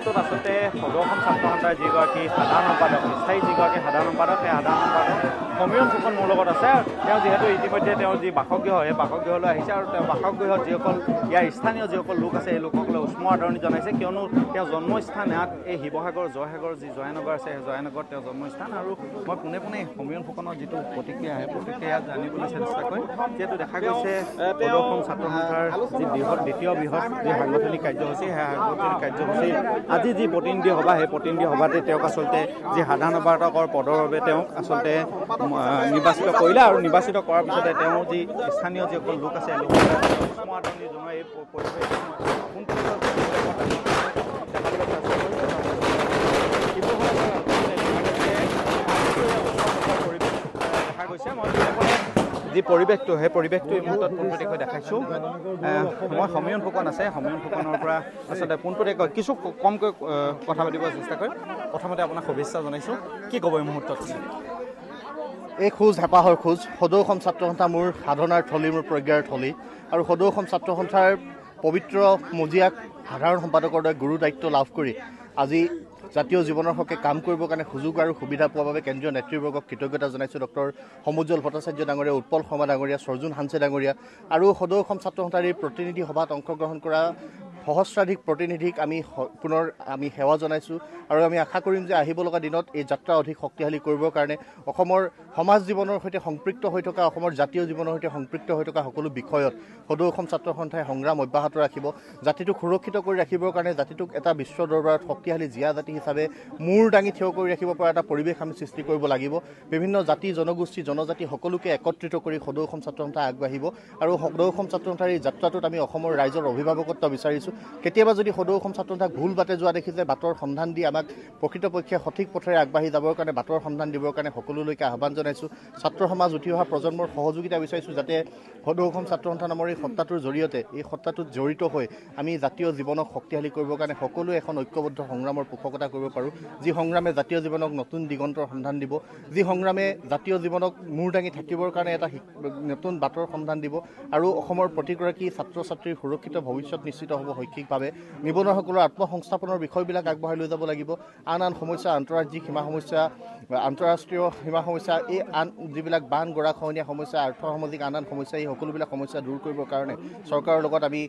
মুহূৰ্তত আচলতে সদৌ অসম ছাত্ৰ সন্থাৰ যিগৰাকী সাধাৰণ সম্পাদক স্থায়ী যিগৰাকী সাধাৰণ সম্পাদক সেই সাধাৰণ সম্পাদক সমীৰণ ফুকন মোৰ লগত আছে। তেওঁ যিহেতু ইতিমধ্যে তেওঁৰ যি বাসগৃহ সেই বাসগৃহলৈ আহিছে আৰু তেওঁ বাসগৃহত যিসকল ইয়াৰ স্থানীয় যিসকল লোক আছে সেই লোকসকলে উষ্ম আদৰণি জনাইছে, কিয়নো তেওঁ জন্মস্থান ইয়াত এই শিৱসাগৰ জয়সাগৰ যি জয়ানগৰ আছে সেই জয়ানগৰত তেওঁৰ জন্মস্থান। আৰু মই পোনে পোনে সমীৰণ ফুকনৰ যিটো প্ৰতিক্ৰিয়া সেই প্ৰতিক্ৰিয়া জানিবলৈ চেষ্টা কৰিম, যিহেতু দেখা গৈছে সদৌ অসম ছাত্ৰ সন্থাৰ যি দ্বিতীয় বৃহৎ যি সাংগঠনিক কাৰ্যসূচী সেই সাংগঠনিক কাৰ্যসূচীৰ আজি যি প্ৰতিনিধি সভা সেই প্ৰতিনিধি সভাতে তেওঁক আচলতে যি সাধাৰণ সম্পাদকৰ পদৰ বাবে তেওঁক আচলতে নিৰ্বাচিত কৰিলে আৰু নিৰ্বাচিত কৰাৰ পিছতে তেওঁ যি স্থানীয় যিসকল লোক আছে লোকসকলে উষ্ম আদৰণি জনোৱা এই পৰিৱেশ দেখা গৈছে। যি পৰিৱেশটো সেই পৰিৱেশটো এই মুহূৰ্তত পোনপটীয়াকৈ দেখাইছোঁ। মই সমীৰণ ফুকন আছে, সমীৰণ ফুকনৰ পৰা আচলতে পোনপটীয়াকৈ কিছু কমকৈ কথা পাতিব চেষ্টা কৰিম। প্ৰথমতে আপোনাক শুভেচ্ছা জনাইছোঁ, কি ক'ব এই মুহূৰ্তত? এই খোজ হেঁপাহৰ খোজ সদৌ অসম ছাত্ৰ সন্থা মোৰ সাধনাৰ থলী, মোৰ প্ৰজ্ঞাৰ থলী। আৰু সদৌ অসম ছাত্ৰ সন্থাৰ পবিত্ৰ মজিয়াক সাধাৰণ সম্পাদকৰ দৰে গুৰু দায়িত্ব লাভ কৰি আজি জাতীয় জীৱনৰ হকে কাম কৰিবৰ কাৰণে সুযোগ আৰু সুবিধা পোৱাৰ বাবে কেন্দ্ৰীয় নেতৃবৰ্গক কৃতজ্ঞতা জনাইছোঁ। ডক্টৰ সমুজ্জ্বল ভট্টাচাৰ্য ডাঙৰীয়া, উৎপল শৰ্মা ডাঙৰীয়া, সৰ্জুন হানছে ডাঙৰীয়া আৰু সদৌ অসম ছাত্ৰ সন্থাৰ এই প্ৰতিনিধি সভাত অংশগ্ৰহণ কৰা সহস্ৰাধিক প্ৰতিনিধিক পুনৰ আমি সেৱা জনাইছোঁ। আৰু আমি আশা কৰিম যে আহিব লগা দিনত এই যাত্ৰা অধিক শক্তিশালী কৰিবৰ কাৰণে অসমৰ সমাজ জীৱনৰ সৈতে সম্পৃক্ত হৈ থকা, অসমৰ জাতীয় জীৱনৰ সৈতে সম্পৃক্ত হৈ থকা সকলো বিষয়ত সদৌ অসম ছাত্ৰ সন্থাই সংগ্ৰাম অব্যাহত ৰাখিব। জাতিটোক সুৰক্ষিত কৰি ৰাখিবৰ কাৰণে, জাতিটোক এটা বিশ্ব দৰবাৰত শক্তিশালী জীয়া জাতি হিচাপে মূৰ দাঙি থিয় কৰি ৰাখিব পৰা এটা পৰিৱেশ আমি সৃষ্টি কৰিব লাগিব। বিভিন্ন জাতি জনগোষ্ঠী জনজাতি সকলোকে একত্ৰিত কৰি সদৌ অসম ছাত্ৰ সন্থা আগবাঢ়িব। আৰু সদৌ অসম ছাত্ৰ সন্থাৰ এই যাত্ৰাটোত আমি অসমৰ ৰাইজৰ অভিভাৱকত্ব বিচাৰিছোঁ। কেতিয়াবা যদি সদৌ অসম ছাত্ৰ সন্থাক ভুল বাটে যোৱা দেখিছে, বাটৰ সন্ধান দি আমাক প্ৰকৃতপক্ষে সঠিক পথেৰে আগবাঢ়ি যাবৰ কাৰণে বাটৰ সন্ধান দিবৰ কাৰণে সকলোলৈকে আহ্বান জনাইছোঁ। ছাত্ৰ সমাজ উঠি অহা প্ৰজন্মৰ সহযোগিতা বিচাৰিছোঁ, যাতে সদৌ অসম ছাত্ৰ সন্থা নামৰ এই সত্তাটোৰ জৰিয়তে এই সত্তাটোত জড়িত হৈ আমি জাতীয় জীৱনক শক্তিশালী কৰিবৰ কাৰণে সকলোৱে এখন ঐক্যবদ্ধ সংগ্ৰামৰ পোষকতা কৰিব পাৰোঁ। যি সংগ্ৰামে জাতীয় জীৱনক নতুন দিগন্তৰ সন্ধান দিব, যি সংগ্ৰামে জাতীয় জীৱনক মূৰ দাঙি থাকিবৰ কাৰণে এটা নতুন বাটৰ সন্ধান দিব আৰু অসমৰ প্ৰতিগৰাকী ছাত্ৰ ছাত্ৰীৰ সুৰক্ষিত ভৱিষ্যত নিশ্চিত হ'ব। শৈক্ষিকভাৱে নিবনুৱাসকলৰ আত্মসংস্থাপনৰ বিষয়বিলাক আগবঢ়াই লৈ যাব লাগিব। আন সমস্যা, আন্তঃৰাজ্যিক সীমা সমস্যা, আন্তঃৰাষ্ট্ৰীয় সীমা সমস্যা, এই আন যিবিলাক বান গৰাখহনীয়া সমস্যা, আৰ্থসামাজিক আন সমস্যা, এই সকলোবিলাক সমস্যা দূৰ কৰিবৰ কাৰণে চৰকাৰৰ লগত আমি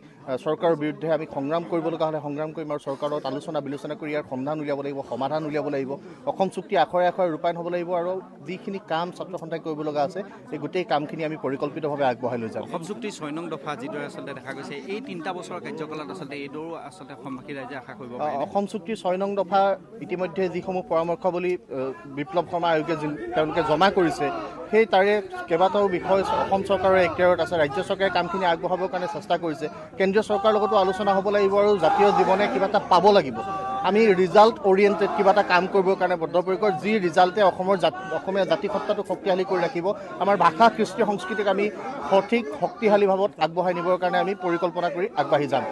চৰকাৰৰ বিৰুদ্ধে আমি সংগ্ৰাম কৰিব লগা হ'লে সংগ্ৰাম কৰিম আৰু চৰকাৰৰ লগত আলোচনা বিলোচনা কৰি ইয়াৰ সন্ধান উলিয়াব লাগিব, সমাধান উলিয়াব লাগিব। অসম চুক্তি আখৰে আখৰে ৰূপায়ণ হ'ব লাগিব আৰু যিখিনি কাম ছাত্ৰ সন্থাই কৰিব লগা আছে এই গোটেই কামখিনি আমি পৰিকল্পিতভাৱে আগবঢ়াই লৈ যাম। অসম চুক্তিৰ 6 নং দফা যিদৰে আচলতে দেখা গৈছে, এই 3টা বছৰৰ কাৰ্যকালত আচলতে এইদৰো আচলতে অসমবাসী ৰাইজে আশা কৰিব পাৰে। অসম চুক্তিৰ 6 নং দফা ইতিমধ্যে যিসমূহ পৰামৰ্শাৱলী বিপ্লৱ শৰ্মা আয়োগে তেওঁলোকে জমা কৰিছে, সেই তাৰে কেইবাটাও বিষয় অসম চৰকাৰৰ এখতিয়াৰত আছে। ৰাজ্য চৰকাৰে কামখিনি আগবঢ়াবৰ কাৰণে চেষ্টা কৰিছে। কেন্দ্ৰীয় চৰকাৰৰ লগতো আলোচনা হ'ব লাগিব আৰু জাতীয় জীৱনে কিবা এটা পাব লাগিব। আমি ৰিজাল্ট অৰিয়েণ্টেড কিবা এটা কাম কৰিবৰ কাৰণে বদ্ধপৰিকৰ, যি ৰিজাল্টে অসমীয়া জাতি সত্তাটোক শক্তিশালী কৰি ৰাখিব। আমাৰ ভাষা কৃষ্টি সংস্কৃতিক আমি সঠিক শক্তিশালী ভাৱত আগবঢ়াই নিবৰ কাৰণে আমি পৰিকল্পনা কৰি আগবাঢ়ি যাম।